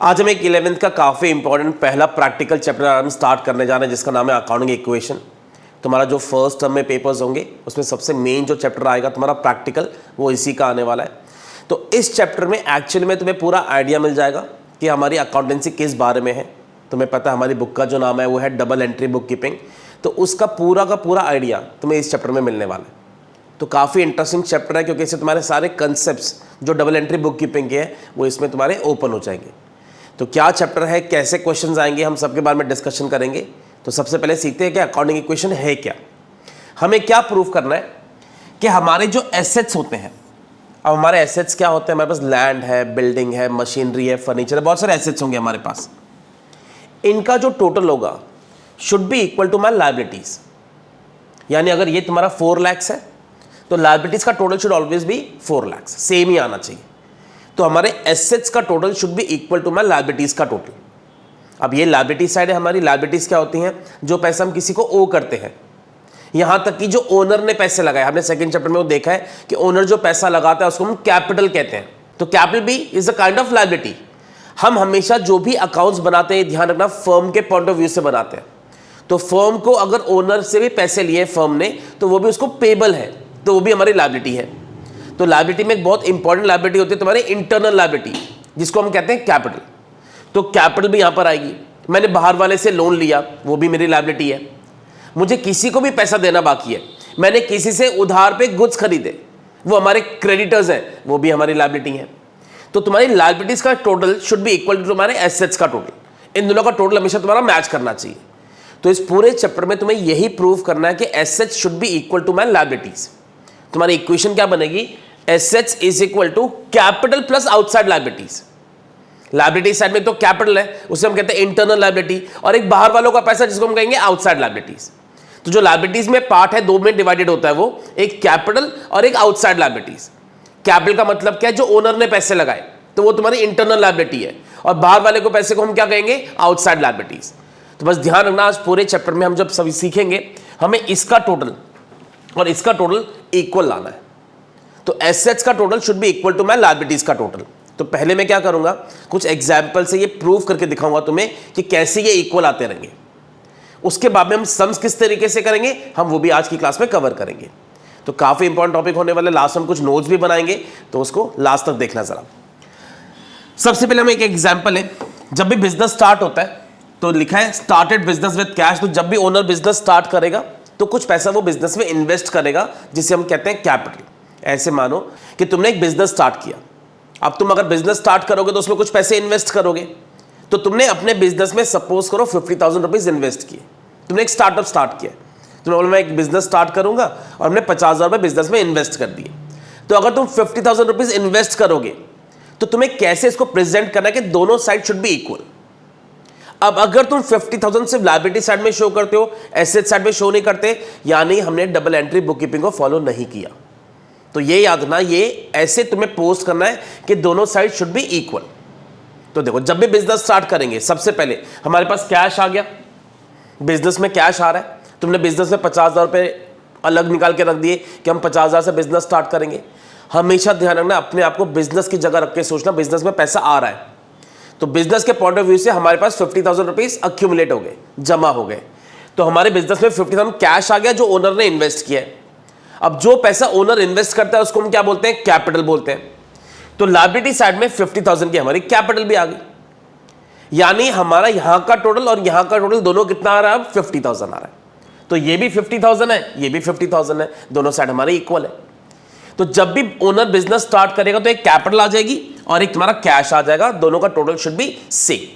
आज हम एक 11th का काफ़ी इंपॉर्टेंट पहला प्रैक्टिकल चैप्टर हम स्टार्ट करने जा रहे हैं जिसका नाम है अकाउंटिंग इक्वेशन। तुम्हारा जो फर्स्ट टर्म में पेपर्स होंगे उसमें सबसे मेन जो चैप्टर आएगा तुम्हारा प्रैक्टिकल वो इसी का आने वाला है। तो इस चैप्टर में एक्चुअली में तुम्हें पूरा आइडिया मिल जाएगा कि हमारी अकाउंटेंसी किस बारे में है। तुम्हें पता है हमारी बुक का जो नाम है वो है डबल एंट्री बुक कीपिंग, तो उसका पूरा का पूरा आइडिया तुम्हें इस चैप्टर में मिलने वाला है। तो काफ़ी इंटरेस्टिंग चैप्टर है क्योंकि इससे तुम्हारे सारे कंसेप्ट्स जो डबल एंट्री बुक कीपिंग के हैं वो इसमें तुम्हारे ओपन हो जाएंगे। तो क्या चैप्टर है, कैसे क्वेश्चंस आएंगे, हम सबके बारे में डिस्कशन करेंगे। तो सबसे पहले सीखते हैं कि अकाउंटिंग इक्वेशन है क्या। हमें क्या प्रूव करना है कि हमारे जो एसेट्स होते हैं, अब हमारे एसेट्स क्या होते हैं, हमारे पास लैंड है, बिल्डिंग है, मशीनरी है, फर्नीचर है, बहुत सारे एसेट्स होंगे हमारे पास। इनका जो टोटल होगा should be equal to my liabilities. यानी अगर ये तुम्हारा 4 lakhs है तो लायबिलिटीज का total should always be 4 lakhs, same ही आना चाहिए। तो हमारे एसेट्स का total should be equal to my liabilities का टोटल। अब ये लायबिलिटी साइड है हमारी। लायबिलिटीज क्या होती हैं? जो पैसा हम किसी को ओ करते हैं, यहां तक कि जो ओनर ने पैसे लगाए। हमने सेकंड चैप्टर में वो देखा है कि ओनर जो पैसा लगाता है उसको हम कैपिटल कहते हैं। तो कैपिटल भी is a kind of liability. हम हमेशा जो भी अकाउंट्स बनाते हैं, ध्यान रखना, फर्म के पॉइंट ऑफ व्यू से बनाते हैं। तो फर्म को अगर ओनर से भी पैसे लिए फर्म ने तो वो भी उसको पेबल है, तो वो भी हमारी लायबिलिटी है। तो लायबिलिटी में एक बहुत इंपॉर्टेंट लायबिलिटी होती है तुम्हारी इंटरनल लायबिलिटी, जिसको हम कहते हैं कैपिटल। तो कैपिटल भी यहां पर आएगी। मैंने बाहर वाले से लोन लिया, वो भी मेरी लायबिलिटी है। मुझे किसी को भी पैसा देना बाकी है, मैंने किसी से उधार पे गुड्स खरीदे, वो हमारे क्रेडिटर्स हैं, वो भी हमारी लायबिलिटी है। तो तुम्हारी लायबिलिटीज का total should be equal to तुम्हारे एसेट्स का टोटल। इन दोनों का टोटल हमेशा तुम्हारा मैच करना चाहिए। तो इस पूरे चैप्टर में तुम्हें यही प्रूव करना है कि assets should be equal to my liabilities. तुम्हारी इक्वेशन क्या बनेगी? Assets is equal to capital plus outside liabilities. Liability side में तो कैपिटल है, उसे हम कहते हैं इंटरनल लायबिलिटी, और एक बाहर वालों का पैसा जिसको हम कहेंगे आउटसाइड लायबिलिटीज। तो जो लायबिलिटीज में पार्ट है, दो में डिवाइडेड होता है, वो एक कैपिटल और एक आउटसाइड लायबिलिटीज। कैपिटल का मतलब क्या है? जो ओनर ने पैसे लगाए, तो वो तुम्हारी इंटरनल लायबिलिटी है, और बाहर वाले को पैसे को हम क्या कहेंगे? Outside liabilities. तो बस ध्यान रखना, आज पूरे चैप्टर में हम जब सभी सीखेंगे हमें इसका टोटल और इसका टोटल इक्वल लाना है। तो एसेट्स का total should be equal to my liabilities का टोटल। तो पहले मैं क्या करूंगा, कुछ एग्जाम्पल से ये प्रूव करके दिखाऊंगा तुम्हें कि कैसे ये इक्वल आते रहेंगे। उसके बाद में हम सम्स किस तरीके से करेंगे, हम वो भी आज की क्लास में कवर करेंगे। तो काफी इंपॉर्टेंट टॉपिक होने वाला। लास्ट में कुछ नोट्स भी बनाएंगे, तो उसको लास्ट तक देखना जरा। सबसे पहले हम एक एग्जाम्पल है, जब भी बिजनेस स्टार्ट होता है तो लिखा है स्टार्टेड बिजनेस विद कैश। तो जब भी ओनर बिजनेस स्टार्ट करेगा तो कुछ पैसा वो बिजनेस में इन्वेस्ट करेगा, जिसे हम कहते हैं कैपिटल। ऐसे मानो कि तुमने एक बिजनेस स्टार्ट किया। अब तुम अगर बिजनेस स्टार्ट करोगे तो उसमें कुछ पैसे इन्वेस्ट करोगे। तो तुमने अपने बिजनेस में सपोज करो 50,000 रुपीज इन्वेस्ट किए। तुमने एक स्टार्टअप स्टार्ट किया, तुमने बोला मैं एक बिजनेस स्टार्ट करूंगा, और हमने 50,000 रुपए बिजनेस में इन्वेस्ट कर दिए। तो अगर तुम 50,000 रुपीज इन्वेस्ट करोगे तो तुम्हें कैसे इसको प्रेजेंट करना है कि दोनों साइड शुड बी इक्वल। अब अगर तुम 50,000 सिर्फ लायबिलिटी साइड में शो करते हो, एसेट साइड में शो नहीं करते, यानी हमने डबल एंट्री बुक कीपिंग को फॉलो नहीं किया। तो ये याद रखना, ये ऐसे तुम्हें पोस्ट करना है कि दोनों साइड शुड बी इक्वल। तो देखो, जब भी बिजनेस स्टार्ट करेंगे सबसे पहले हमारे पास कैश आ गया, बिजनेस में कैश आ रहा है। तुमने बिजनेस में 50,000 रुपए अलग निकाल के रख दिए कि हम 50,000 से बिजनेस स्टार्ट करेंगे। हमेशा ध्यान रखना, अपने आप को बिजनेस की जगह रख के सोचना, बिजनेस में पैसा आ रहा है। तो बिजनेस के पॉइंट ऑफ व्यू से हमारे पास 50,000 रुपीज अक्यूमुलेट हो गए, जमा हो गए। तो हमारे बिजनेस में 50,000 कैश आ गया जो ओनर ने इन्वेस्ट किया है। अब जो पैसा ओनर इन्वेस्ट करता है उसको हम क्या बोलते हैं? कैपिटल बोलते हैं। तो लायबिलिटी साइड में 50,000 की हमारी कैपिटल भी आ गई। यानी हमारा यहां का टोटल और यहां का टोटल दोनों कितना आ रहा है? 50,000 आ रहा है। तो ये भी 50,000 है, ये भी 50,000 है, दोनों साइड हमारे इक्वल है। तो जब भी ओनर बिजनेस स्टार्ट करेगा तो एक कैपिटल आ जाएगी और एक तुम्हारा कैश आ जाएगा, दोनों का टोटल शुड बी सेम।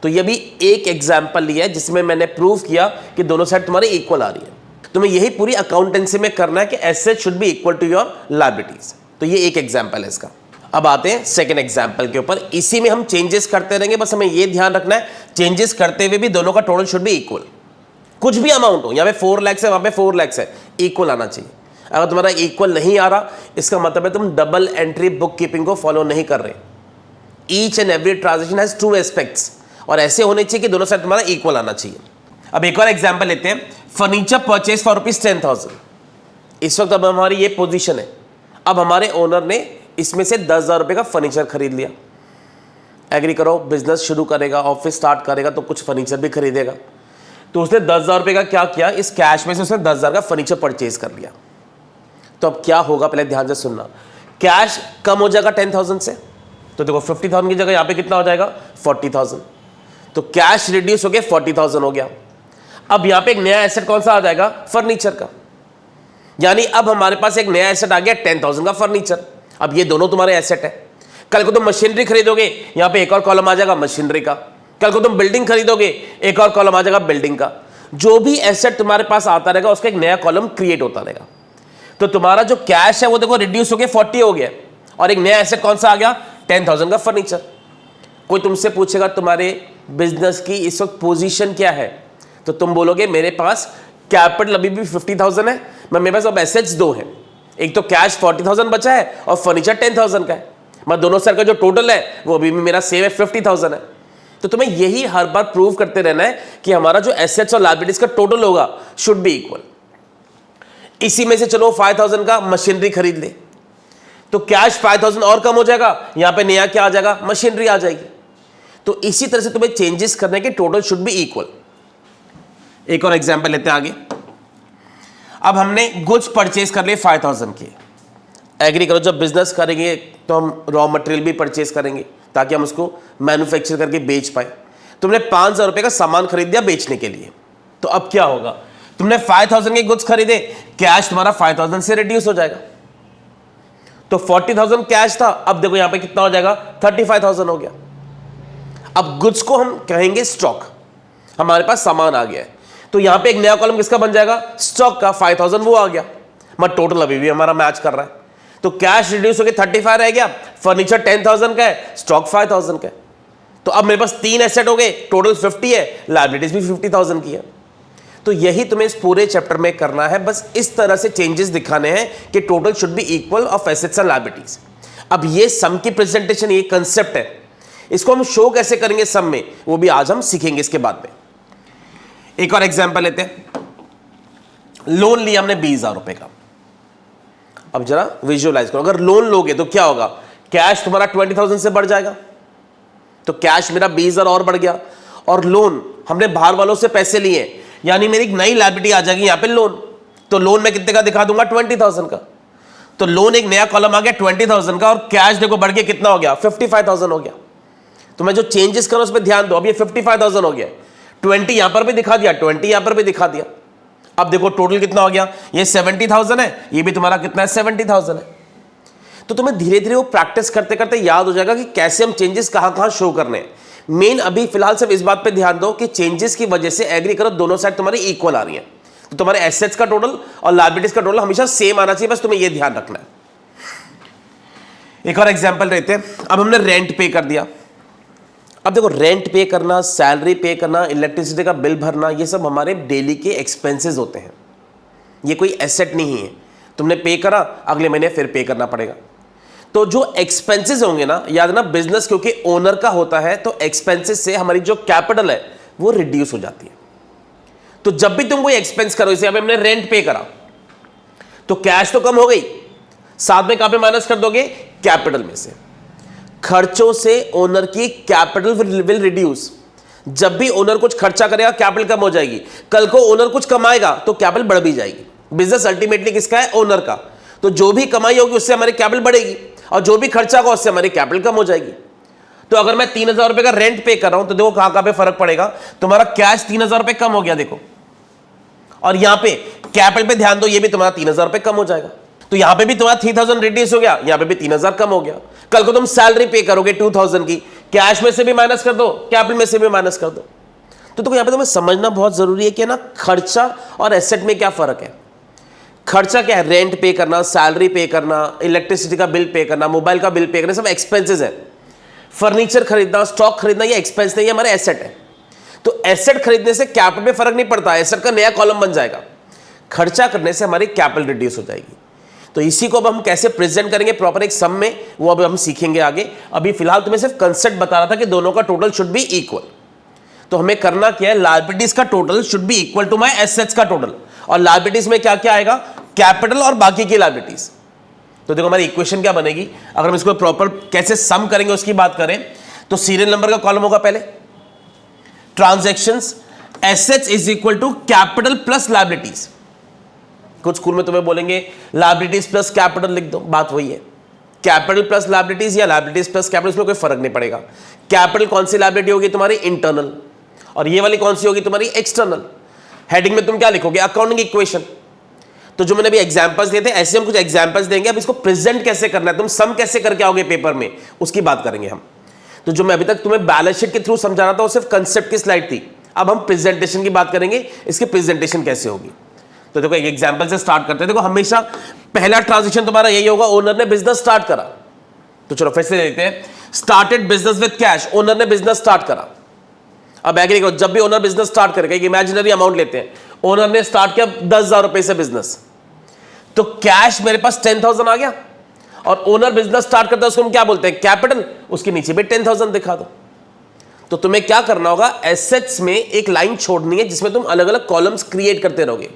तो ये भी एक एग्जांपल लिया है जिसमें मैंने प्रूव किया कि दोनों साइड तुम्हारी इक्वल आ रही है। तुम्हें यही पूरी अकाउंटेंसी में करना है कि asset should be equal to your liabilities. तो ये एक एग्जांपल है इसका। अब आते हैं सेकंड एग्जांपल के ऊपर। इसी में हम चेंजेस करते रहेंगे, बस हमें ये ध्यान रखना है चेंजेस करते हुए भी दोनों का टोटल शुड बी इक्वल। कुछ भी अमाउंट हो, यहाँ पे 4 lakhs है, वहां पे 4 lakhs है, इक्वल आना चाहिए। अगर तुम्हारा इक्वल नहीं आ रहा, इसका मतलब है तुम डबल एंट्री बुक कीपिंग को फॉलो नहीं कर रहे। Each and every transaction has 2 aspects, और ऐसे होने चाहिए कि दोनों साइड तुम्हारा इक्वल आना चाहिए। अब एक और एग्जांपल लेते हैं। Furniture purchase for ₹10,000। इस वक्त अब हमारी ये पोजीशन है। अब हमारे ओनर ने इसमें से 10,000 रुपए का फर्नीचर खरीद लिया। एग्री करो, बिजनेस शुरू करेगा, ऑफिस स्टार्ट करेगा तो कुछ फर्नीचर भी खरीदेगा। तो उसने 10,000 रुपये का क्या किया, इस कैश में से उसने 10,000 का फर्नीचर परचेज कर लिया। तो अब क्या होगा, पहले ध्यान से सुनना। कैश कम हो जाएगा 10,000 से, तो देखो 50,000 की जगह यहाँ पे कितना हो जाएगा 40,000। तो कैश रिड्यूस हो गया 40,000 हो गया। अब यहाँ पे एक नया एसेट कौन सा आ जाएगा, फर्नीचर का। यानी अब हमारे पास एक नया एसेट आ गया 10,000 का फर्नीचर। अब ये दोनों तुम्हारे एसेट है। कल को तुम मशीनरी खरीदोगे, यहाँ पे एक और कॉलम आ जाएगा मशीनरी का। कल को तुम बिल्डिंग खरीदोगे, एक और कॉलम आ जाएगा बिल्डिंग का। जो भी एसेट तुम्हारे पास आता रहेगा उसका एक नया कॉलम क्रिएट होता रहेगा। तो तुम्हारा जो कैश है वो देखो रिड्यूस हो गया 40 हो गया, और एक नया एसेट कौन सा आ गया 10,000 का फर्नीचर। कोई तुमसे पूछेगा तुम्हारे बिजनेस की इस वक्त पोजीशन क्या है, तो तुम बोलोगे मेरे पास कैपिटल अभी भी 50,000 है, मेरे पास अब एसेट्स दो हैं, एक तो कैश 40,000 बचा है और फर्नीचर 10,000 का है। मैं दोनों सर का जो टोटल है वो अभी भी मेरा सेव है 50,000 है। तो तुम्हें यही हर बार प्रूव करते रहना है कि हमारा जो एसेट्स और लायबिलिटीज का टोटल होगा शुड बी इक्वल। इसी में से चलो 5,000 का मशीनरी खरीद ले, तो कैश 5,000 और कम हो जाएगा, यहां पे नया क्या आ जाएगा, मशीनरी आ जाएगी। तो इसी तरह से तुम्हें चेंजेस करने के टोटल शुड बी इक्वल। एक और एग्जांपल लेते हैं आगे। अब हमने गुड्स परचेज कर लिए 5,000 के। एग्री करो, जब बिजनेस करेंगे तो हम रॉ मटेरियल भी परचेज करेंगे ताकि हम उसको मैन्युफैक्चर करके बेच पाए। तुमने 5,000 रुपए का सामान खरीद दिया बेचने के लिए, तो अब क्या होगा, तुमने 5,000 के गुड्स खरीदे, कैश तुम्हारा 5,000 से रिड्यूस हो जाएगा। तो 40,000 कैश था, अब देखो यहां पे कितना हो जाएगा 35,000 हो गया। अब गुड्स को हम कहेंगे स्टॉक, हमारे पास सामान आ गया है, तो यहां पे एक नया कॉलम किसका बन जाएगा, स्टॉक का। 5,000 वो आ गया, मगर टोटल अभी भी हमारा मैच कर रहा है। तो कैश रिड्यूस होकर 35 रह गया, फर्नीचर 10,000 का है, स्टॉक 5,000 का है। तो अब मेरे पास 3 एसेट हो गए, टोटल 50 है, लायबिलिटीज भी 50,000 की है। तो यही तुम्हें इस पूरे चैप्टर में करना है, बस इस तरह से चेंजेस दिखाने हैं कि total should be equal of assets and liabilities. अब ये सम की प्रेजेंटेशन, ये कंसेप्ट है, इसको हम शो कैसे करेंगे सम में, वो भी आज हम सीखेंगे इसके बाद में। एक और एग्जांपल लेते हैं। लोन लिया हमने 20,000 रुपए का। अब जरा विजुअलाइज करो, अगर लोन लोगे तो क्या होगा, कैश तुम्हारा 20,000 से बढ़ जाएगा, तो कैश मेरा 20,000 और बढ़ गया, और लोन हमने बाहर वालों से पैसे लिए, यानी मेरी एक नई लायबिलिटी आ जाएगी यहां पे लोन। तो लोन मैं कितने का दिखा दूंगा 20,000 का। तो लोन एक नया कॉलम आ गया 20,000 का, और कैश देखो बढ़ के कितना हो गया 55,000 हो गया। तो मैं जो चेंजेस करूं उस पर ध्यान दो। अब ये 55,000 हो गया, 20 यहां पर भी दिखा दिया, 20 यहां पर भी दिखा दिया। अब देखो टोटल कितना हो गया, ये 70,000 है, ये भी तुम्हारा कितना है 70,000 है। तो तुम्हें धीरे धीरे वो प्रैक्टिस करते करते याद हो जाएगा कि कैसे हम चेंजेस कहां कहां शो करने हैं। मेन अभी फिलहाल सिर्फ इस बात पे ध्यान दो कि चेंजेस की वजह से एग्री करो दोनों साइड तुम्हारी इक्वल आ रही है, तो तुम्हारे एसेट्स का टोटल और लायबिलिटीज का टोटल हमेशा सेम आना चाहिए, बस तुम्हें यह ध्यान रखना है। एक और एग्जांपल लेते हैं। अब हमने रेंट पे कर दिया। अब देखो रेंट पे करना, सैलरी पे करना, इलेक्ट्रिसिटी का बिल भरना, ये सब हमारे डेली के एक्सपेंसेस होते हैं, ये कोई एसेट नहीं है। तुमने पे करा, अगले महीने फिर पे करना पड़ेगा। तो जो एक्सपेंसेस होंगे ना, याद ना, बिजनेस क्योंकि ओनर का होता है तो एक्सपेंसेस से हमारी जो कैपिटल है वो रिड्यूस हो जाती है। तो जब भी तुम कोई एक्सपेंस करो, इसे हमने रेंट पे करा तो कैश तो कम हो गई, साथ में कहां पे माइनस कर दोगे, कैपिटल में से। खर्चों से ओनर की कैपिटल विल रिड्यूस। जब भी ओनर कुछ खर्चा करेगा कैपिटल कम हो जाएगी, कल को ओनर कुछ कमाएगा तो कैपिटल बढ़ भी जाएगी। बिजनेस अल्टीमेटली किसका है, ओनर का। तो जो भी कमाई होगी उससे हमारी कैपिटल बढ़ेगी, और जो भी खर्चा होगा उससे हमारी कैपिटल कम हो जाएगी। तो अगर मैं 3,000 रुपए का रेंट पे कर रहा हूं तो देखो कहां पे फर्क पड़ेगा, तुम्हारा कैश 3,000 रुपए कम हो गया देखो, और यहां पे कैपिटल पे ध्यान दो, ये भी तुम्हारा 3,000 रुपए कम हो जाएगा। तो यहां पे भी तुम्हारा 3,000 रिड्यूस हो गया, यहां पे भी 3,000 कम हो गया। कल को तुम सैलरी पे करोगे 2,000 की, कैश में से भी माइनस कर दो, कैपिटल में से भी माइनस कर दो। तो यहां पे तुम्हें समझना बहुत जरूरी है कि ना खर्चा और एसेट में क्या फर्क है। खर्चा क्या है, रेंट पे करना, सैलरी पे करना, इलेक्ट्रिसिटी का बिल पे करना, मोबाइल का बिल पे करना, सब एक्सपेंसेस है। फर्नीचर खरीदना, स्टॉक खरीदना, ये एक्सपेंस नहीं, ये हमारे एसेट है। तो एसेट खरीदने से कैपिटल में फर्क नहीं पड़ता, एसेट का नया कॉलम बन जाएगा। खर्चा करने से हमारी कैपिटल रिड्यूस हो जाएगी। तो इसी को अब हम कैसे प्रेजेंट करेंगे प्रॉपर एक सम में, वो अब हम सीखेंगे आगे। अभी फिलहाल तुम्हें सिर्फ कंसेप्ट बता रहा था कि दोनों का टोटल शुड बी इक्वल। तो हमें करना क्या है, लायबिलिटीज का total should be equal to my assets का टोटल, और लायबिलिटीज में क्या क्या आएगा, कैपिटल और बाकी की लायबिलिटीज। तो देखो हमारी इक्वेशन क्या बनेगी, अगर हम इसको प्रॉपर कैसे सम करेंगे उसकी बात करें, तो सीरियल नंबर का कॉलम होगा पहले, transactions, assets is equal to capital plus liabilities. कुछ स्कूल में तुम्हें बोलेंगे लायबिलिटीज प्लस कैपिटल लिख दो, बात वही है, कैपिटल प्लस लायबिलिटीज या लायबिलिटीज प्लस कैपिटल, इसमें कोई फर्क नहीं पड़ेगा। कैपिटल कौन सी लायबिलिटी होगी तुम्हारी, इंटरनल, और ये वाली कौन सी होगी तुम्हारी, एक्सटर्नल। हेडिंग में तुम क्या लिखोगे, अकाउंटिंग इक्वेशन। तो जो मैंने अभी एग्जांपल्स दिए थे, ऐसे हम कुछ एग्जांपल्स देंगे। अब इसको प्रेजेंट कैसे करना है, तुम सम कैसे करके आओगे पेपर में, उसकी बात करेंगे हम। तो जो मैं अभी तक तुम्हें बैलेंस शीट के थ्रू समझा रहा था वो सिर्फ कंसेप्ट की स्लाइड थी, अब हम प्रेजेंटेशन की बात करेंगे, इसकी प्रेजेंटेशन कैसे होगी। तो देखो एक एग्जांपल से स्टार्ट करते हैं। देखो हमेशा पहला ट्रांजैक्शन तुम्हारा यही होगा, ओनर ने बिजनेस स्टार्ट करा। तो चलो फिर से देखते हैं, started business with cash, owner ने बिजनेस स्टार्ट करा। अब आगे देखो, जब भी ओनर बिजनेस स्टार्ट करेगा, एक इमेजिनरी अमाउंट लेते हैं, ओनर ने स्टार्ट किया 10,000 रुपए से बिजनेस, तो कैश मेरे पास 10,000 आ गया, और ओनर बिजनेस स्टार्ट करता है उसको हम क्या बोलते हैं, कैपिटल, उसके नीचे भी 10,000 दिखा दो। तो तुम्हें क्या करना होगा, एसेट्स में एक लाइन छोड़नी है जिसमें तुम अलग अलग कॉलम्स क्रिएट करते रहोगे।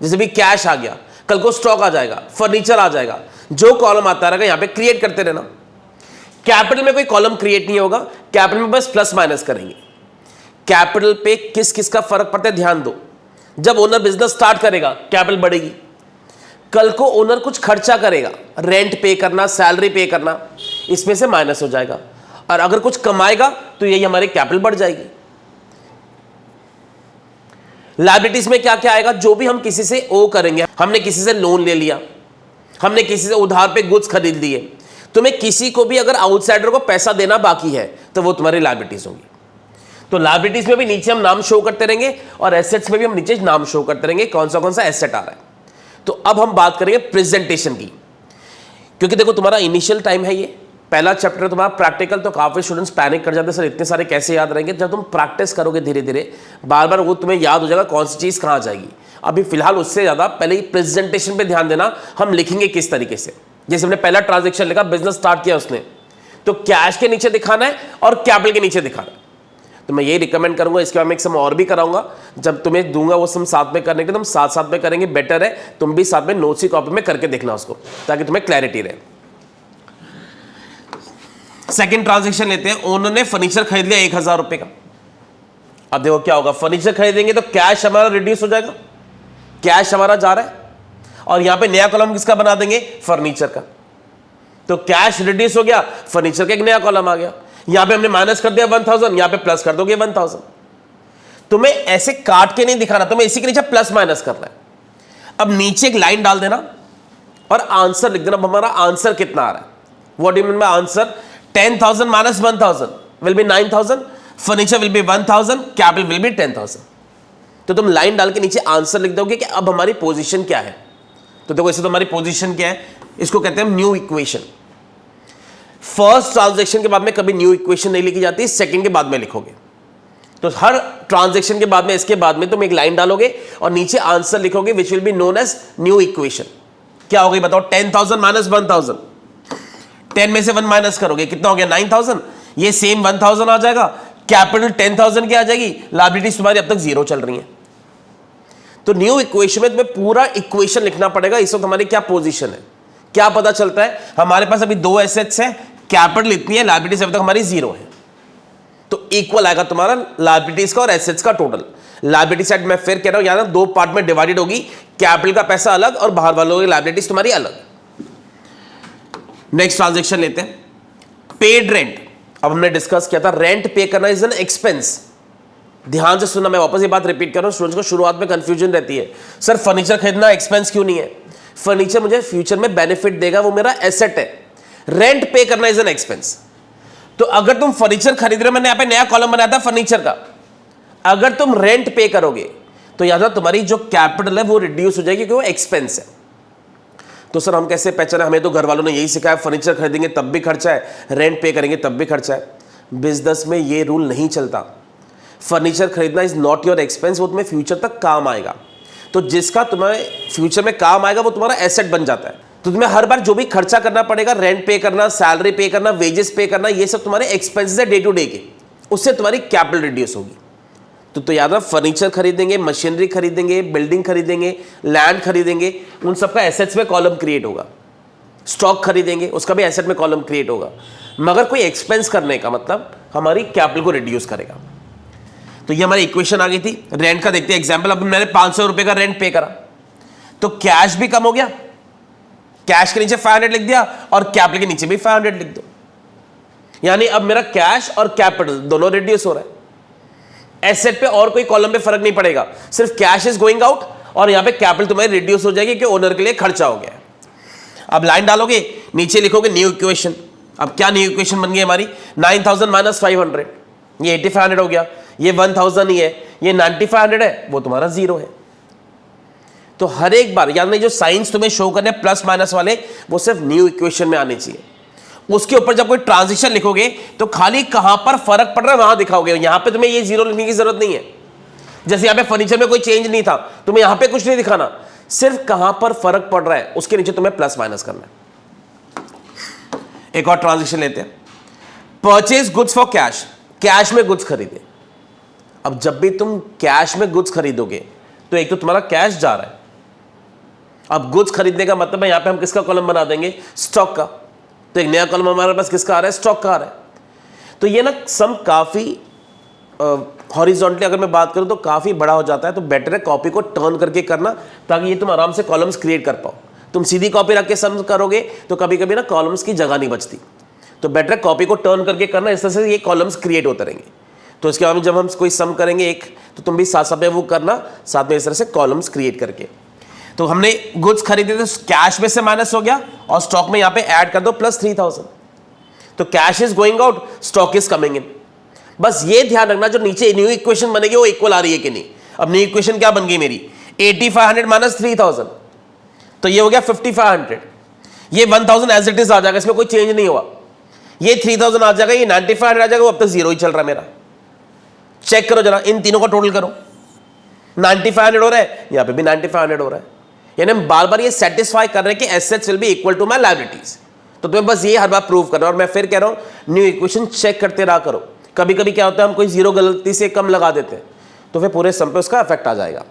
जैसे भी कैश आ गया, कल को स्टॉक आ जाएगा, फर्नीचर आ जाएगा, जो कॉलम आता रहेगा यहां पे क्रिएट करते रहना। कैपिटल में कोई कॉलम क्रिएट नहीं होगा, कैपिटल में बस प्लस माइनस करेंगे। कैपिटल पे किस किस का फर्क पड़ता है ध्यान दो। जब ओनर बिजनेस स्टार्ट करेगा कैपिटल बढ़ेगी, कल को ओनर कुछ खर्चा करेगा, रेंट पे करना, सैलरी पे करना, इसमें से माइनस हो जाएगा, और अगर कुछ कमाएगा तो यही हमारी कैपिटल बढ़ जाएगी। लायबिलिटीज में क्या क्या आएगा, जो भी हम किसी से ओ करेंगे, हमने किसी से लोन ले लिया, हमने किसी से उधार पे गुड्स खरीद लिए, तुम्हें किसी को भी अगर आउटसाइडर को पैसा देना बाकी है तो वो तुम्हारी लायबिलिटीज होगी। तो लायबिलिटीज में भी नीचे हम नाम शो करते रहेंगे, और एसेट्स में भी हम नीचे नाम शो करते रहेंगे कौन सा एसेट आ रहा है। तो अब हम बात करेंगे प्रेजेंटेशन की, क्योंकि देखो तुम्हारा इनिशियल टाइम है, ये पहला चैप्टर है तुम्हारा प्रैक्टिकल। तो काफी स्टूडेंट्स पैनिक कर जाते हैं, सर इतने सारे कैसे याद रहेंगे। जब तुम प्रैक्टिस करोगे धीरे धीरे, बार बार वो तुम्हें याद हो जाएगा कौन सी चीज कहां जाएगी। अभी फिलहाल उससे ज्यादा पहले ही प्रेजेंटेशन पे ध्यान देना, हम लिखेंगे किस तरीके से। जैसे हमने पहला ट्रांजेक्शन लिखा, बिजनेस स्टार्ट किया उसने, तो कैश के नीचे दिखाना है और कैपिटल के नीचे दिखाना है। तो मैं ये रिकमेंड करूंगा, इसके बाद मैं एक सम और भी कराऊंगा, जब तुम्हें दूंगा वो सम साथ में करने के, तुम साथ साथ में करेंगे, बेटर है तुम भी साथ में नोट्स की कॉपी में करके देखना उसको, ताकि तुम्हें क्लैरिटी रहे। सेकंड ट्रांजैक्शन लेते हैं, ओनर ने फर्नीचर खरीद लिया 1,000 रुपए का। अब देखो क्या होगा, फर्नीचर खरीदेंगे तो कैश हमारा रिड्यूस हो जाएगा, कैश हमारा जा रहा है, और यहां पे नया कॉलम किसका बना देंगे, फर्नीचर का। तो कैश रिड्यूस हो गया, फर्नीचर का एक नया कॉलम आ गया। यहां पे हमने माइनस कर दिया 1,000, यहां पे प्लस कर दोगे 1,000। तुम्हें ऐसे काट के नहीं दिखाना, तुम्हें इसी के नीचे प्लस माइनस करना है। अब नीचे एक लाइन डाल देना और आंसर लिख देना, हमारा आंसर कितना आ रहा है। What do you mean by answer, 10,000 minus 1,000 will be 9,000, furniture will be 1,000, capital will be 10,000। तो तुम लाइन डाल के नीचे आंसर लिख दोगे कि अब हमारी पोजीशन क्या है। तो देखो इसे तो हमारी पोजीशन क्या है, इसको कहते हैं न्यू इक्वेशन। फर्स्ट ट्रांजैक्शन के बाद में कभी न्यू इक्वेशन नहीं लिखी जाती, सेकंड के बाद में लिखोगे। तो हर ट्रांजैक्शन के बाद में, इसके बाद में तुम एक लाइन डालोगे और नीचे आंसर लिखोगे, which will be known as new equation. क्या होगी बताओ, 10,000 माइनस 1,000, 10 में से 1 माइनस करोगे, कितना हो गया 9,000, ये सेम 1,000 आ जाएगा, कैपिटल 10,000 की आ जाएगी, लायबिलिटीज तुम्हारी अब तक 0 चल रही है। तो न्यू इक्वेशन में तुम्हें पूरा इक्वेशन लिखना पड़ेगा, इस वक्त हमारी क्या पोजीशन है। क्या पता चलता है, हमारे पास अभी 2 एसेट्स हैं, कैपिटल इतनी है, लायबिलिटीज अभी तक हमारी 0 है, तो इक्वल आएगा तुम्हारा लायबिलिटीज का और एसेट्स का टोटल। लायबिलिटी साइड मैं फिर कह रहा हूं, यहां 2 पार्ट में डिवाइडेड होगी, कैपिटल का पैसा अलग और बाहर वालों की लायबिलिटीज तुम्हारी अलग। नेक्स्ट ट्रांजैक्शन लेते हैं, पेड रेंट। अब हमने डिस्कस किया था रेंट पे करना इज एन एक्सपेंस। ध्यान से सुनना, मैं वापस ये बात रिपीट कर रहा हूं, स्टूडेंट्स को शुरुआत में कंफ्यूजन रहती है, सर फर्नीचर खरीदना एक्सपेंस क्यों नहीं है। फर्नीचर मुझे फ्यूचर में बेनिफिट देगा, वो मेरा एसेट है। रेंट पे करना इज एन एक्सपेंस। तो अगर तुम फर्नीचर खरीद रहे हो, मैंने यहां पे नया कॉलम बनाया था फर्नीचर का, अगर तुम रेंट पे करोगे तो याद तुम्हारी जो कैपिटल है वो रिड्यूस हो जाएगी, क्योंकि वो एक्सपेंस है। तो सर हम कैसे पहचाने, हमें तो घर वालों ने यही सिखाया, फर्नीचर खरीदेंगे तब भी खर्चा है, रेंट पे करेंगे तब भी खर्चा है। बिजनेस में ये रूल नहीं चलता। फर्नीचर खरीदना इज नॉट योर एक्सपेंस, वो तुम्हें फ्यूचर तक काम आएगा। तो जिसका तुम्हें फ्यूचर में काम आएगा वो तुम्हारा एसेट बन जाता है। तो तुम्हें हर बार जो भी खर्चा करना पड़ेगा, रेंट पे करना, सैलरी पे करना, वेजेस पे करना, ये सब तुम्हारे एक्सपेंसेस है डे टू डे के, उससे तुम्हारी कैपिटल रिड्यूस होगी। तो याद रख, फर्नीचर खरीदेंगे, मशीनरी खरीदेंगे, बिल्डिंग खरीदेंगे, लैंड खरीदेंगे, उन सबका एसेट्स में कॉलम क्रिएट होगा। स्टॉक खरीदेंगे, उसका भी एसेट में कॉलम क्रिएट होगा। मगर कोई एक्सपेंस करने का मतलब हमारी कैपिटल को रिड्यूस करेगा। तो ये हमारी इक्वेशन आ गई थी। रेंट का देखते हैं एग्जाम्पल। अब मैंने 500 रुपए का रेंट पे करा तो कैश भी कम हो गया, कैश के नीचे 500 लिख दिया और कैपिटल के नीचे भी 500 लिख दो, यानी अब मेरा कैश और कैपिटल दोनों रिड्यूस हो रहा है। एसेट पे और कोई कॉलम पे फर्क नहीं पड़ेगा, सिर्फ कैश इज गोइंग आउट और यहां पे कैपिटल तुम्हारी रिड्यूस हो जाएगी कि ओनर के लिए खर्चा हो गया। अब लाइन डालोगे, नीचे लिखोगे न्यू इक्वेशन। अब क्या न्यू इक्वेशन बन गई हमारी? 9000 माइनस 500, ये 8500 हो गया, ये 1000 ही है, ये 9500 है, वो तुम्हारा जीरो है। तो हर एक बार याद नहीं, जो साइंस तुम्हें शो करने प्लस माइनस वाले वो सिर्फ न्यू इक्वेशन में आने चाहिए। उसके ऊपर जब कोई ट्रांजिशन लिखोगे तो खाली कहां पर फर्क पड़ रहा है वहां दिखाओगे। यहां पे तुम्हें ये जीरो लिखने की जरूरत नहीं है। जैसे यहां पे फर्नीचर में कोई चेंज नहीं था, तुम्हें यहां पे कुछ नहीं दिखाना, सिर्फ कहां पर फर्क पड़ रहा है उसके नीचे तुम्हें प्लस माइनस करना है। एक और ट्रांजिशन लेते हैं, purchase goods for cash, cash में गुड्स खरीदे। अब जब भी तुम कैश में गुड्स खरीदोगे तो एक तो तुम्हारा कैश जा रहा है, अब गुड्स खरीदने का मतलब है यहां पे हम किसका कॉलम बना देंगे? स्टॉक का। तो एक नया कॉलम हमारे पास किसका आ रहा है? स्टॉक का आ रहा है। तो ये ना सम काफी हॉरिजॉन्टली अगर मैं बात करूं तो काफी बड़ा हो जाता है। तो बेटर है कॉपी को टर्न करके करना, ताकि ये तुम आराम से कॉलम्स क्रिएट कर पाओ। तुम सीधी कॉपी रख के सम करोगे तो कभी कभी ना कॉलम्स की जगह नहीं बचती। तो बेटर है कॉपी को टर्न करके करना, इस तरह से ये कॉलम्स क्रिएट होते रहेंगे। तो इसके बाद जब हम कोई सम करेंगे एक, तो तुम भी साथ साथ में वो करना, साथ में इस तरह से कॉलम्स क्रिएट करके। तो हमने गुड्स खरीदे तो कैश में से माइनस हो गया और स्टॉक में यहां पे ऐड कर दो प्लस 3000। तो cash is going out, stock is coming in. बस ये ध्यान रखना जो नीचे न्यू इक्वेशन बनेगी वो इक्वल आ रही है कि नहीं। अब न्यू इक्वेशन क्या बन गई मेरी? 8500 माइनस 3000, तो ये हो गया 5500। ये 1000 एज इट इज आ जाएगा, इसमें कोई चेंज नहीं हुआ। ये 3000 आ जाएगा, ये 9500 आ जाएगा, वो अब तक जीरो ही चल रहा है मेरा। चेक करो जरा, इन तीनों का टोटल करो, 9500 हो रहा है, यहां पे भी 9500 हो रहा है। यानी हम बार बार ये सेटिस्फाई कर रहे हैं कि assets will be equal to my liabilities. तो तुम्हें बस ये हर बार प्रूव करना है। और मैं फिर कह रहा हूं न्यू इक्वेशन चेक करते रहा करो। कभी कभी क्या होता है हम कोई जीरो गलती से कम लगा देते हैं तो फिर पूरे सम पे उसका इफेक्ट आ जाएगा।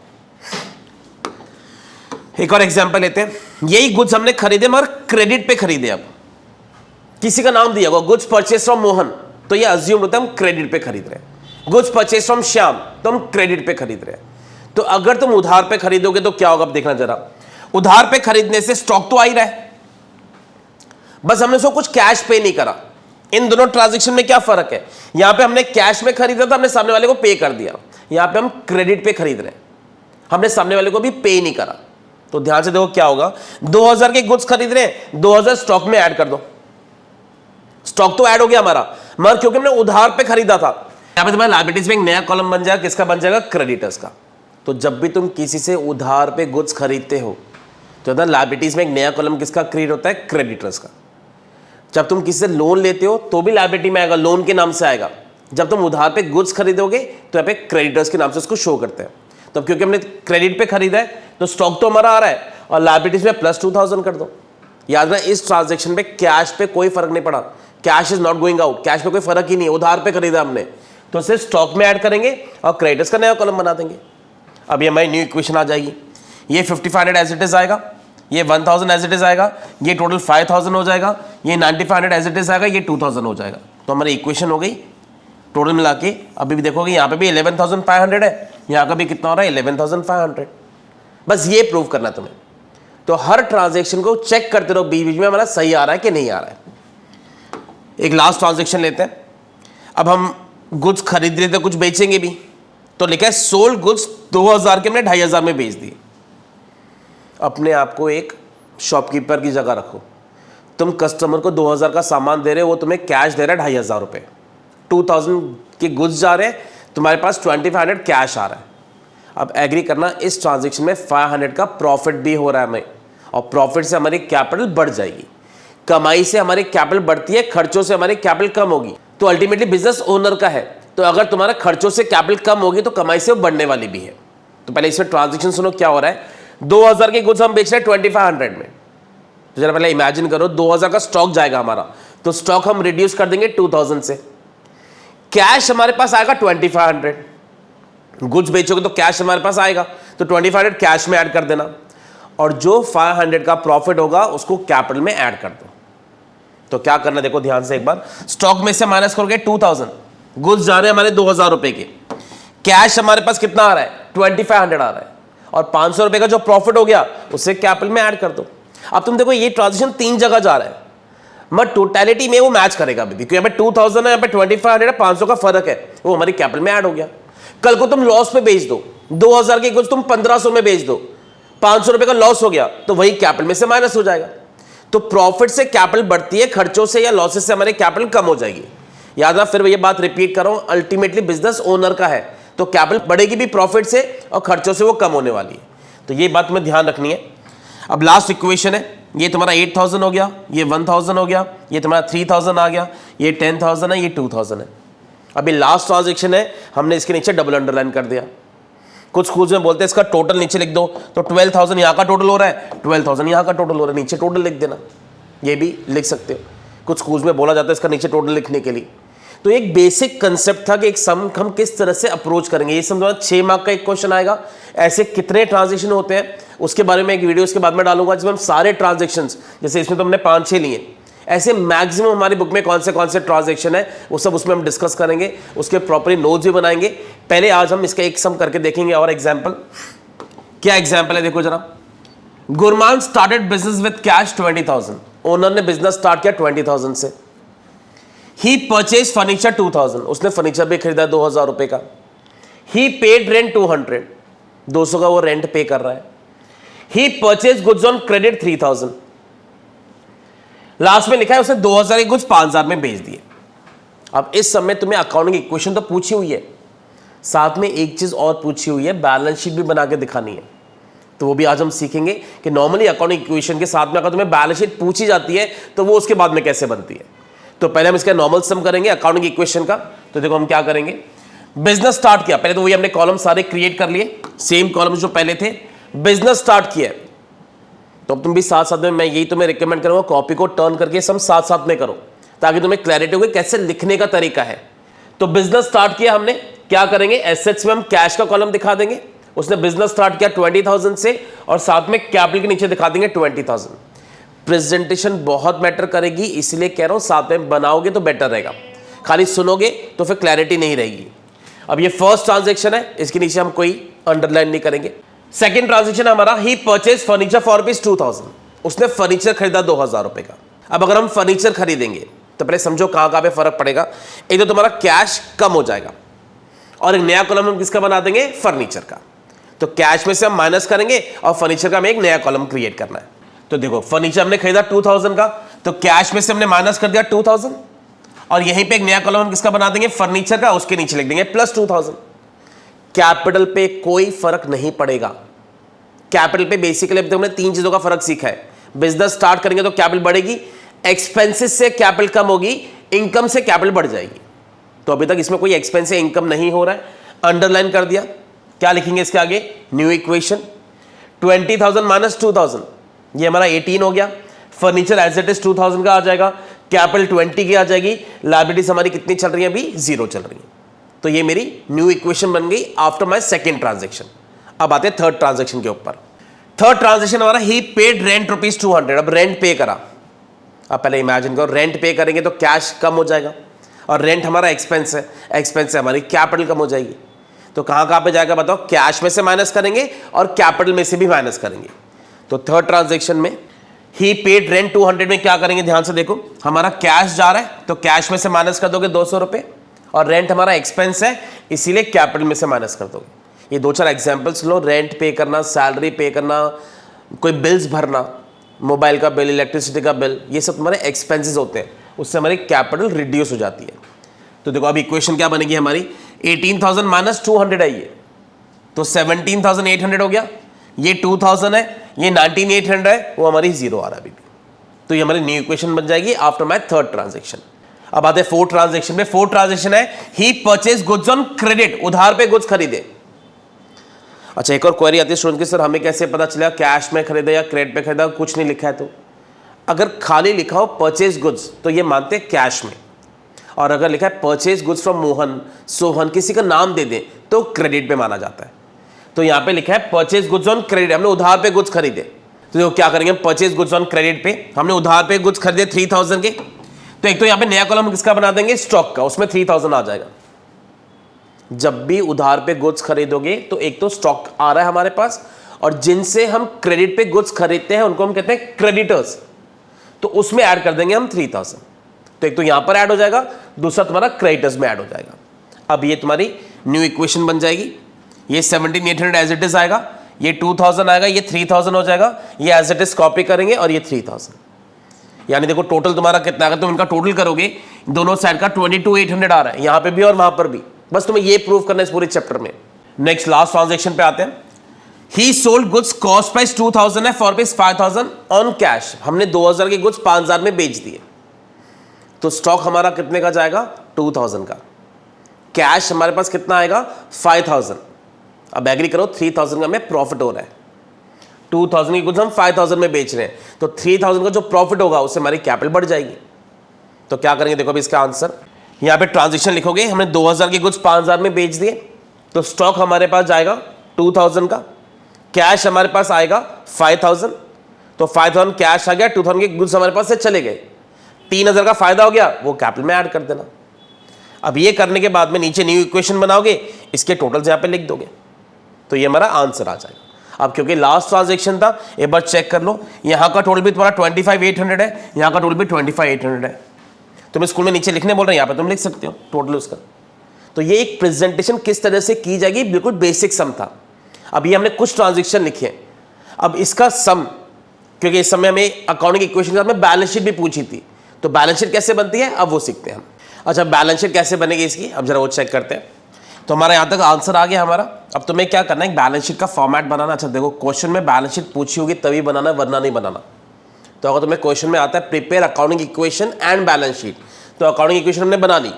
एक और एग्जांपल लेते हैं, यही गुड्स हमने खरीदे मगर क्रेडिट पे खरीदे। अब किसी का नाम दिया होगा गुड्स परचेज फ्रॉम मोहन, तो ये अज्यूम होता है हम क्रेडिट पे खरीद रहे हैं। गुड्स परचेज फ्रॉम श्याम, तो हम क्रेडिट पे खरीद रहे हैं। तो अगर तुम उधार पे खरीदोगे तो क्या होगा? अब देखना जरा, उधार पे खरीदने से स्टॉक तो आ ही रहा है, बस हमने उसको कुछ कैश पे नहीं करा। इन दोनों ट्रांजैक्शन में क्या फर्क है? यहां पे हमने कैश में खरीदा था, हमने सामने वाले को पे कर दिया। यहां पे हम क्रेडिट पे खरीद रहे हैं, हमने सामने वाले को भी पे नहीं करा। तो ध्यान से देखो क्या होगा, 2000 के गुड्स खरीद रहे हैं, 2000 स्टॉक में ऐड कर दो। स्टॉक तो ऐड हो गया हमारा, मगर क्योंकि हमने उधार पे खरीदा था, यहां पे तुम्हारे लायबिलिटीज में एक नया कॉलम बन जाएगा, किसका बन जाएगा? क्रेडिटर्स का। तो जब भी तुम किसी से उधार पे गुड्स खरीदते हो तो लायबिलिटीज में एक नया कॉलम किसका क्रिएट होता है? क्रेडिटर्स का। जब तुम किसी से लोन लेते हो तो भी लायबिलिटी में आएगा, लोन के नाम से आएगा। जब तुम उधार पे गुड्स खरीदोगे तो यहाँ पे क्रेडिटर्स के नाम से उसको शो करते हैं। तो क्योंकि हमने क्रेडिट पे खरीदा है तो स्टॉक तो हमारा आ रहा है और लायबिलिटीज में प्लस 2000 कर दो। याद रखना इस ट्रांजेक्शन पे कैश पे कोई फर्क नहीं पड़ा, cash is not going out, cash पे कोई फर्क ही नहीं है, उधार पे खरीदा हमने, तो सिर्फ स्टॉक में ऐड करेंगे और क्रेडिटर्स का नया कॉलम बना देंगे। अब ये हमारी न्यू इक्वेशन आ जाएगी, ये 5500 एज इट इज आएगा, ये 1000 एज इट इज आएगा, ये टोटल 5000 हो जाएगा, ये 9500 एज इट इज आएगा, ये 2000 हो जाएगा। तो हमारी इक्वेशन हो गई टोटल मिला के। अभी भी देखोगे यहाँ पे भी 11500 है, यहाँ का भी कितना हो रहा है? 11500। बस ये प्रूव करना तुम्हें। तो हर ट्रांजेक्शन को चेक करते रहो बीच बीच में हमारा सही आ रहा है कि नहीं आ रहा है। एक लास्ट ट्रांजेक्शन लेते हैं। अब हम गुड्स खरीद रहे थे, कुछ बेचेंगे भी, तो लिखा है सोल्ड गुड्स 2000 के हमने 2500 में बेच दिए। अपने आप को एक शॉपकीपर की जगह रखो, तुम कस्टमर को 2000 का सामान दे रहे हो, वो तुम्हें कैश दे रहा है 2500 रुपये, 2000 के गुड्स जा रहे हैं, तुम्हारे पास 2500 कैश आ रहा है। अब एग्री करना, इस ट्रांजेक्शन में 500 का प्रॉफिट भी हो रहा है हमें, और प्रॉफिट से हमारी कैपिटल बढ़ जाएगी। कमाई से हमारी कैपिटल बढ़ती है, खर्चों से हमारी कैपिटल कम होगी। तो अल्टीमेटली बिजनेस ओनर का है, तो अगर तुम्हारा खर्चों से कैपिटल कम होगी तो कमाई से वो बढ़ने वाली भी है। तो पहले इसमें ट्रांजेक्शन सुनो क्या हो रहा है। 2000 के गुड्स हम बेच रहे हैं 2500 में, तो जरा पहले इमेजिन करो 2000 का स्टॉक जाएगा हमारा, तो स्टॉक हम रिड्यूस कर देंगे 2000 से। कैश हमारे पास आएगा 2500, गुड्स बेचोगे तो कैश हमारे पास आएगा, तो 2500 कैश में ऐड कर देना, और जो 500 का प्रॉफिट होगा उसको कैपिटल में ऐड कर दो। तो क्या करना देखो ध्यान से एक बार, स्टॉक में से माइनस करोगे 2000, गुड्स जा रहे हैं हमारे 2000 रुपए के, कैश हमारे पास कितना आ रहा है 2500 आ रहा है, और 500 रुपए का जो प्रॉफिट हो गया उसे कैपिटल में ऐड कर दो। अब तुम देखो ये ट्रांजेक्शन 3 जगह जा रहा है, मगर टोटलिटी में वो मैच करेगा अभी भी, क्योंकि यहाँ पे 2000 है, यहाँ पे 2500 है, 500 का फर्क है, वो हमारी कैपिटल में ऐड हो गया। कल को तुम लॉस पे बेच दो, 2000 के गुड्स तुम 1500 में बेच दो, 500 रुपए का लॉस हो गया, तो वही कैपिटल में से माइनस हो जाएगा। तो प्रॉफिट से कैपिटल बढ़ती है, खर्चों से या लॉसेस से हमारी कैपिटल कम हो जाएगी। याद रखना, फिर ये बात रिपीट कर रहा हूं, अल्टीमेटली बिजनेस ओनर का है, तो कैपिटल बढ़ेगी भी प्रॉफिट से और खर्चों से वो कम होने वाली है। तो ये बात में ध्यान रखनी है। अब लास्ट इक्वेशन है, ये तुम्हारा 8000 हो गया, ये 1000 हो गया, ये तुम्हारा 3000 आ गया, ये 10000 है, ये 2000 है। अभी लास्ट ट्रांजेक्शन है, हमने इसके नीचे डबल अंडरलाइन कर दिया। कुछ स्कूल्स में बोलते हैं इसका टोटल नीचे लिख दो, तो 12000 यहाँ का टोटल हो रहा है, 12000 यहाँ का टोटल हो रहा है, नीचे टोटल लिख देना, ये भी लिख सकते हो। कुछ स्कूल्स में बोला जाता है इसका नीचे टोटल लिखने के लिए। तो एक बेसिक कंसेप्ट था कि एक सम हम किस तरह से अप्रोच करेंगे। ये समझो 6 मार्क का एक क्वेश्चन आएगा, ऐसे कितने ट्रांजेक्शन होते हैं उसके बारे में एक वीडियो इसके बाद में डालूंगा, जिसमें हम सारे ट्रांजेक्शंस, जैसे इसमें तो हमने 5-6 लिए, ऐसे मैक्सिमम हमारी बुक में कौन से ट्रांजेक्शन है वो सब उसमें हम डिस्कस करेंगे, उसके प्रॉपरली नोट्स भी बनाएंगे। पहले आज हम इसका एक सम करके देखेंगे और एग्जाम्पल। क्या एग्जाम्पल है देखो जरा। Gurman started business with cash 20,000, owner ने बिजनेस स्टार्ट किया 20,000 से। ही परचेज फर्नीचर 2000, उसने फर्नीचर भी खरीदा 2000 रुपए का। ही पेड रेंट 200, 200 का वो रेंट पे कर रहा है। He purchase goods on credit 3000, last में लिखा है उसने 2000 के गुड्स 5000 में बेच दिए। अब इस समय तुम्हें अकाउंटिंग इक्वेशन तो पूछी हुई है, साथ में एक चीज और पूछी हुई है, बैलेंस शीट भी बना के दिखानी है। तो वो भी आज हम सीखेंगे कि नॉर्मली अकाउंटिंग इक्वेशन के साथ में अगर तुम्हें बैलेंस शीट पूछी जाती है तो वो उसके बाद में कैसे बनती है। तो पहले हम इसका नॉर्मल सम करेंगे अकाउंटिंग इक्वेशन का। तो देखो हम क्या करेंगे, बिजनेस स्टार्ट किया, पहले तो वही हमने कॉलम सारे क्रिएट कर लिए, सेम कॉलम जो पहले थे। बिजनेस स्टार्ट किया, तो अब तुम भी साथ साथ में, मैं यही तुम्हें रिकमेंड करूंगा, कॉपी को टर्न करके सब साथ साथ में करो, ताकि तुम्हें क्लैरिटी होगी कैसे लिखने का तरीका है। तो बिजनेस स्टार्ट किया हमने, क्या करेंगे, एसेट्स में हम कैश का कॉलम दिखा देंगे। उसने बिजनेस स्टार्ट किया 20,000 से, और साथ में कैपिटल के नीचे दिखा देंगे 20,000। प्रेजेंटेशन बहुत मैटर करेगी, इसलिए कह रहा हूं साथ में बनाओगे तो बेटर रहेगा, खाली सुनोगे तो फिर क्लैरिटी नहीं रहेगी। अब ये फर्स्ट ट्रांजेक्शन है, इसके नीचे हम कोई अंडरलाइन नहीं करेंगे। सेकंड ट्रांजेक्शन हमारा, ही परचेज फर्नीचर फॉर रुपीज 2000, उसने फर्नीचर खरीदा 2000 रुपए का। अब अगर हम फर्नीचर खरीदेंगे तो पहले समझो कहां पे फर्क पड़ेगा। एक तो तुम्हारा कैश कम हो जाएगा, और एक नया कॉलम हम किसका बना देंगे, फर्नीचर का। तो कैश में से हम माइनस करेंगे और फर्नीचर का हमें एक नया कॉलम क्रिएट करना है। तो देखो फर्नीचर हमने खरीदा 2000 का, तो कैश में से हमने माइनस कर दिया 2000, और यहीं पे एक नया कॉलम हम किसका बना देंगे, फर्नीचर का, उसके नीचे लिख देंगे प्लस 2000। कैपिटल पे कोई फर्क नहीं पड़ेगा। कैपिटल पे बेसिकली अब हमने 3 चीजों का फर्क सीखा है। बिजनेस स्टार्ट करेंगे तो कैपिटल बढ़ेगी, एक्सपेंसेस से कैपिटल कम होगी, इनकम से कैपिटल बढ़ जाएगी। तो अभी तक इसमें कोई एक्सपेंस से इनकम नहीं हो रहा है, अंडरलाइन कर दिया। क्या लिखेंगे इसके आगे, न्यू इक्वेशन, 20,000 माइनस 2000, ये हमारा 18 हो गया। फर्नीचर एज इट इज 2000 का आ जाएगा, कैपिटल 20 की आ जाएगी, लायबिलिटीज हमारी कितनी चल रही है, अभी 0 चल रही है। तो ये मेरी न्यू इक्वेशन बन गई आफ्टर माय सेकंड ट्रांजेक्शन। अब आते हैं थर्ड ट्रांजेक्शन के ऊपर। थर्ड ट्रांजेक्शन हमारा, ही पेड रेंट रुपीज 200, अब रेंट पे करा। अब पहले इमेजिन करो, रेंट पे करेंगे तो कैश कम हो जाएगा, और रेंट हमारा एक्सपेंस है, एक्सपेंस से हमारी कैपिटल कम हो जाएगी। तो कहां पे जाएगा बताओ, कैश में से माइनस करेंगे और कैपिटल में से भी माइनस करेंगे। तो थर्ड ट्रांजेक्शन में ही पेड रेंट 200 में क्या करेंगे, ध्यान से देखो, हमारा कैश जा रहा है तो कैश में से माइनस कर दोगे 200 रुपए, और रेंट हमारा एक्सपेंस है इसीलिए कैपिटल में से माइनस कर दोगे। ये 2-4 एग्जांपल्स लो, रेंट पे करना, सैलरी पे करना, कोई बिल्स भरना, मोबाइल का बिल, इलेक्ट्रिसिटी का बिल, ये सब तुम्हारे एक्सपेंसेस होते हैं, उससे हमारी कैपिटल रिड्यूस हो जाती है। तो देखो अब इक्वेशन क्या बनेगी हमारी, 18,000 माइनस 200 है ये, तो 17,800 हो गया। ये 2000 है, ये 19,800 है, वो हमारी 0 आ रहा है अभी भी। तो ये हमारी न्यू इक्वेशन बन जाएगी आफ्टर माय थर्ड ट्रांजेक्शन। अब आते हैं फोर्थ ट्रांजेक्शन में। फोर्थ ट्रांजेक्शन है, he purchase goods on credit, उधार पे गुड्स खरीदे। अच्छा, एक और क्वेरी आती है स्टूडेंट की, सर हमें कैसे पता चलेगा कैश में खरीदा या क्रेडिट पे खरीदा, कुछ नहीं लिखा है। तो अगर खाली लिखा हो परचेज गुड्स तो ये मानते हैं कैश में, और अगर लिखा है purchase goods from Mohan, Sohan, किसी का नाम दे दें तो क्रेडिट पे माना जाता है। तो यहाँ पे लिखा है परचेज गुड्स ऑन क्रेडिट, हमने उधार पे गुड्स खरीदे। तो देखो क्या करेंगे, परचेज गुड्स ऑन क्रेडिट पे, हमने उधार पे गुड्स खरीदे 3000 के, तो एक तो यहाँ पे नया कॉलम किसका बना देंगे, स्टॉक का, उसमें 3000 आ जाएगा। जब भी उधार पे गुड्स खरीदोगे तो एक तो स्टॉक आ रहा है हमारे पास, और जिनसे हम क्रेडिट पे गुड्स खरीदते हैं उनको हम कहते हैं क्रेडिटर्स, तो उसमें ऐड कर देंगे हम 3000। तो एक तो यहां पर ऐड हो जाएगा, दूसरा तुम्हारा क्रेडिटर्स में ऐड हो जाएगा। अब ये तुम्हारी न्यू इक्वेशन बन जाएगी। ये 17800 एज इट इज आएगा, ये 2000 आएगा, ये 3000 हो जाएगा, ये एज इट इज कॉपी करेंगे और ये 3000। यानी देखो टोटल तुम्हारा कितना आएगा, तुम इनका टोटल करोगे दोनों साइड का 22800 आ रहा है, यहां पे भी और वहां पर भी। बस तुम्हें ये प्रूव करना है इस पूरे चैप्टर में। नेक्स्ट लास्ट ट्रांजेक्शन पे आते हैं। ही सोल्ड गुड्स कॉस्ट प्राइस 2000 है, फॉर प्राइस 5000 ऑन कैश। हमने 2000 के गुड्स 5000 में बेच दिए, तो स्टॉक हमारा कितने का जाएगा, 2000 का। कैश हमारे पास कितना आएगा, 5000। अब एग्री करो, 3000 का हमें प्रॉफिट हो रहा है। 2000 की गुड्स हम 5000 में बेच रहे हैं, तो 3000 का जो प्रॉफिट होगा उससे हमारी कैपिटल बढ़ जाएगी। तो क्या करेंगे, देखो अभी इसका आंसर यहां पे ट्रांजेक्शन लिखोगे। हमने 2000 की गुड्स 5000 में बेच दिए, तो स्टॉक हमारे पास जाएगा 2000 का, कैश हमारे पास आएगा 5000, तो 5000 कैश आ गया, 2000 के गुड्स हमारे पास से चले गए, 3000 का फायदा हो गया, वो कैपिटल में ऐड कर देना। अब ये करने के बाद में नीचे न्यू इक्वेशन बनाओगे, इसके टोटल्स यहां पे लिख दोगे, तो ये हमारा आंसर आ जाएगा। अब क्योंकि लास्ट ट्रांजेक्शन था, एक बार चेक कर लो, यहां का टोटल भी तुम्हारा 25800 है, यहां का टोटल भी 25800 है। तुम्हें स्कूल में नीचे लिखने बोल रहे हैं, यहां पे तुम लिख सकते हो टोटल उसका। तो ये एक प्रेजेंटेशन किस तरह से की जाएगी, बिल्कुल बेसिक सम था। अब ये हमने कुछ ट्रांजेक्शन लिखे हैं, अब इसका सम, क्योंकि इस समय हमें अकाउंटिंग इक्वेशन के साथ में बैलेंस शीट भी पूछी थी, तो बैलेंस शीट कैसे बनती है अब वो सीखते हैं हम। अच्छा, बैलेंस शीट कैसे बनेगी इसकी, अब जरा वो चेक करते हैं। तो हमारा यहाँ तक आंसर आ गया हमारा। अब तुम्हें क्या करना है, एक बैलेंस शीट का फॉर्मेट बनाना। अच्छा देखो, क्वेश्चन में बैलेंस शीट पूछी होगी तभी बनाना, वरना नहीं बनाना। तो अगर तुम्हें क्वेश्चन में आता है prepare accounting equation and balance sheet, तो अकाउंटिंग इक्वेशन हमने बना ली।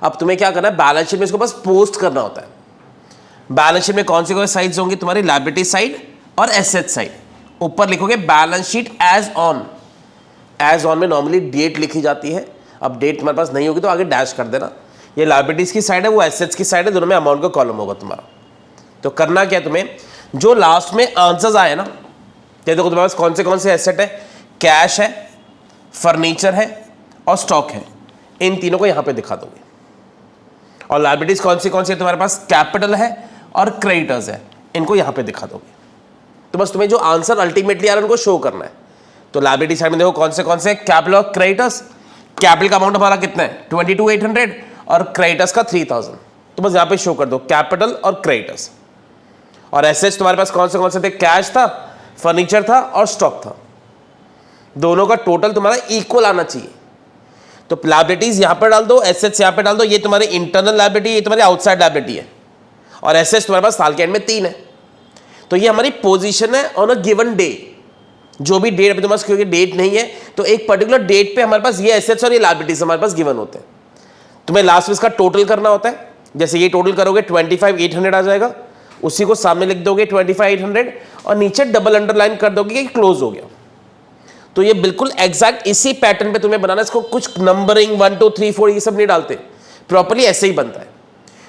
अब तुम्हें क्या करना है, बैलेंस शीट में इसको बस पोस्ट करना होता है। बैलेंस शीट में कौन सी साइड्स होंगी, तुम्हारी लायबिलिटी साइड और एसेट साइड। ऊपर लिखोगे balance sheet as on. As on में नॉर्मली डेट लिखी जाती है, अब डेट तुम्हारे पास नहीं होगी तो आगे डैश कर देना। ये लायबिलिटीज की साइड है, वो एसेट्स की साइड है, दोनों में अमाउंट का कॉलम होगा तुम्हारा। तो करना क्या तुम्हें, जो लास्ट में आंसर्स आए ना, ये देखो तुम्हारे पास कौन से एसेट है, कैश है, फर्नीचर है और स्टॉक है, इन तीनों को यहां पे दिखा दोगे। और लायबिलिटीज कौन सी है तुम्हारे पास, कैपिटल है और क्रेडिटर्स है, इनको यहां पे दिखा दोगे। तो बस तुम्हें जो आंसर अल्टीमेटली आ रहा है उनको शो करना है। तो लायबिलिटी साइड में देखो कौन से कैपिटल और क्रेडिटर्स। कैपिटल का अमाउंट हमारा कितना है 22800 और क्रेडिटर्स का 3000, तो बस यहां पे शो कर दो कैपिटल और क्रेडिटर्स। और एसेट्स तुम्हारे पास कौन से थे, कैश था, फर्नीचर था और स्टॉक था। दोनों का टोटल तुम्हारा इक्वल आना चाहिए। तो लायबिलिटीज यहां पर डाल दो, एसेट्स यहां पर डाल दो। ये तुम्हारी इंटरनल लायबिलिटी, ये तुम्हारी आउटसाइड लायबिलिटी है, और एसेट्स तुम्हारे पास साल के एंड में 3 है। तो ये हमारी पोजीशन है ऑन अ गिवन डे। जो भी डेट अभी तुम्हारे पास, क्योंकि डेट नहीं है तो एक पर्टिकुलर डेट पे हमारे पास ये एसेट्स और ये लायबिलिटीज हमारे पास गिवन होते हैं। तुम्हें लास्ट में इसका टोटल करना होता है। जैसे ये टोटल करोगे 25800 आ जाएगा, उसी को सामने लिख दोगे 25800 और नीचे डबल अंडरलाइन कर दोगे कि क्लोज हो गया। तो ये बिल्कुल एग्जैक्ट इसी पैटर्न पे तुम्हें बनाना है। इसको कुछ नंबरिंग 1 2 3 4 ये सब नहीं डालते, प्रॉपर्ली ऐसे ही बनता है।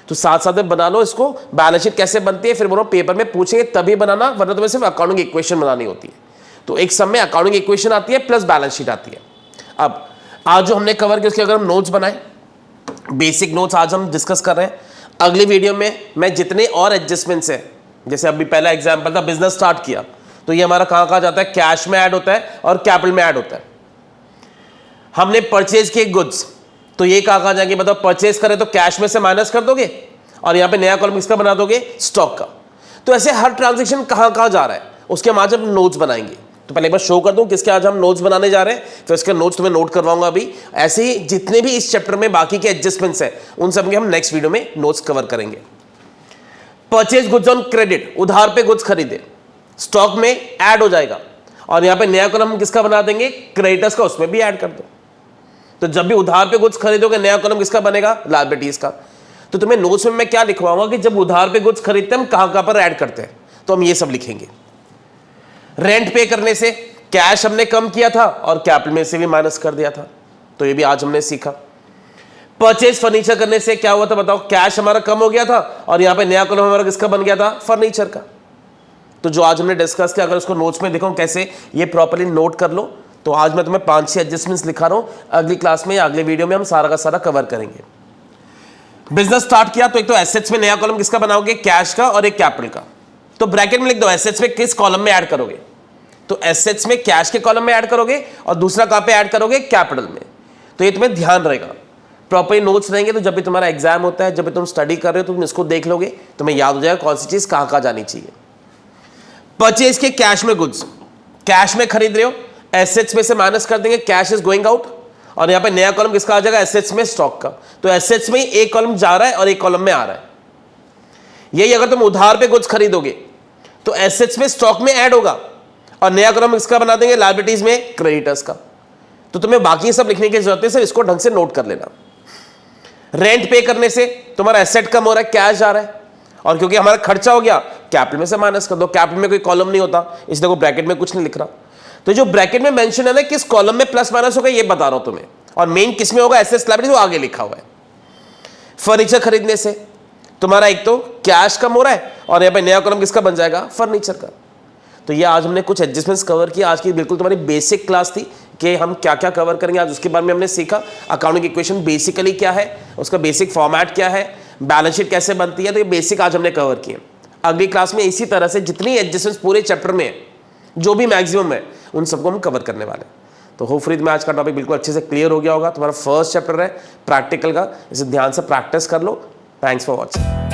तो साथ साथ में बना लो इसको। बैलेंस शीट कैसे बनती है फिर बोलो पेपर में पूछेंगे तभी बनाना, वरना तुम्हें सिर्फ अकाउंटिंग इक्वेशन बनानी होती है। तो एक सम में अकाउंटिंग इक्वेशन आती है प्लस बैलेंस शीट आती है। अब आज जो हमने कवर किया उसके अगर हम नोट्स बनाए, बेसिक नोट्स आज हम डिस्कस कर रहे हैं। अगली वीडियो में मैं जितने और एडजस्टमेंट्स है, जैसे अभी पहला एग्जाम्पल था बिजनेस स्टार्ट किया, तो ये हमारा कहां जाता है, कैश में ऐड होता है और कैपिटल में ऐड होता है। हमने परचेज किए गुड्स, तो ये कहां जाएंगे, मतलब परचेज करें तो कैश में से माइनस कर दोगे और यहां पे नया कॉलम किसका बना दोगे, स्टॉक का। तो ऐसे हर ट्रांजेक्शन कहां जा रहा है उसके हम आज हम नोट्स बनाएंगे। तो पहले एक बार शो कर दूं किसके आज हम नोट्स बनाने जा रहे हैं, फिर इसके नोट्स तुम्हें नोट करवाऊंगा अभी। ऐसे ही जितने भी इस चैप्टर में बाकी के एडजस्टमेंट्स हैं उन सब के हम नेक्स्ट वीडियो में नोट्स कवर करेंगे। परचेज गुड्स ऑन क्रेडिट, उधार पे गुड्स खरीदे, स्टॉक में ऐड हो जाएगा और यहां पे नया कॉलम हम किसका बना देंगे, क्रेडिटर्स का, उसमें भी ऐड कर दो। तो जब भी उधार पे गुड्स खरीदोगे नया कॉलम किसका बनेगा, लायबिलिटीज का। तो तुम्हें नोट्स में मैं क्या लिखवाऊंगा कि जब उधार पे गुड्स खरीदते हैं हम कहां पर ऐड करते हैं, तो हम ये सब लिखेंगे। रेंट पे करने से कैश हमने कम किया था और कैपिटल में से भी माइनस कर दिया था, तो ये भी आज हमने सीखा। परचेज फर्नीचर करने से क्या हुआ था बताओ, कैश हमारा कम हो गया था और यहां पे नया कॉलम हमारा किसका बन गया था, फर्नीचर का। तो जो आज हमने डिस्कस किया, अगर उसको नोट्स में देखो कैसे, ये प्रॉपर्ली नोट कर लो। तो आज मैं तुम्हें 5-6 एडजस्टमेंट्स लिखा रहा हूं, अगली क्लास में या अगले वीडियो में हम सारा का सारा कवर करेंगे। बिजनेस स्टार्ट किया तो एक तो एसेट्स में नया कॉलम किसका बनाओगे, कैश का और एक कैपिटल का। तो ब्रैकेट में लिख दो एसेट्स में किस कॉलम में ऐड करोगे, तो एसेट्स में कैश के कॉलम में ऐड करोगे और दूसरा कहां पे ऐड करोगे, कैपिटल में। तो ये तुम्हें ध्यान रहेगा, प्रॉपर नोट्स रहेंगे तो जब भी तुम्हारा एग्जाम होता है, जब भी तुम स्टडी कर रहे हो, तुम इसको देख लोगे, तुम्हें याद हो जाएगा कौन सी चीज कहां कहां जानी चाहिए। परचेज के कैश में गुड्स, कैश में खरीद रहे हो, एसेट्स में से माइनस कर देंगे, कैश इज गोइंग आउट, और यहां पे नया कॉलम किसका आ जाएगा, एसेट्स में स्टॉक का। तो एसेट्स में ही एक कॉलम जा रहा है और एक कॉलम में आ रहा है। यही अगर तुम उधार पे कुछ खरीदोगे तो एसेट्स में स्टॉक में ऐड होगा और नया कॉलम किसका बना देंगे, लायबिलिटीज में क्रेडिटर्स का। तो तुम्हें बाकी सब लिखने की जरूरत है, सिर्फ इसको ढंग से नोट कर लेना। रेंट पे करने से तुम्हारा एसेट कम हो रहा है, कैश जा रहा है, और क्योंकि हमारा खर्चा हो गया कैपिटल में से माइनस कर दो। कैपिटल में कोई कॉलम नहीं होता, इसलिए वो ब्रैकेट में कुछ नहीं लिख रहा। तो जो ब्रैकेट में मेंशन है ना, किस कॉलम में प्लस माइनस होगा ये बता रहा हूं तुम्हें, और मेन किस में होगा, एसेट्स लायबिलिटी, वो आगे लिखा हुआ है। फर्नीचर खरीदने से तुम्हारा एक तो कैश कम हो रहा है और यहाँ पे नया कॉलम किसका बन जाएगा, फर्नीचर का। तो ये आज हमने कुछ एडजस्टमेंट्स कवर किया। आज की बिल्कुल तुम्हारी बेसिक क्लास थी कि हम क्या क्या कवर करेंगे आज, उसके बारे में हमने सीखा। अकाउंटिंग इक्वेशन बेसिकली क्या है, उसका बेसिक फॉर्मेट क्या है, बैलेंस शीट कैसे बनती है, तो ये बेसिक आज हमने कवर किए। अगली क्लास में इसी तरह से जितनी एडजस्टमेंट्स पूरे चैप्टर में है, जो भी मैक्सिमम है, उन सबको हम कवर करने वाले हैं। तो होपफुली तुम्हें आज का टॉपिक बिल्कुल अच्छे से क्लियर हो गया होगा। तुम्हारा फर्स्ट चैप्टर है प्रैक्टिकल का, इसे ध्यान से प्रैक्टिस कर लो। Thanks for watching.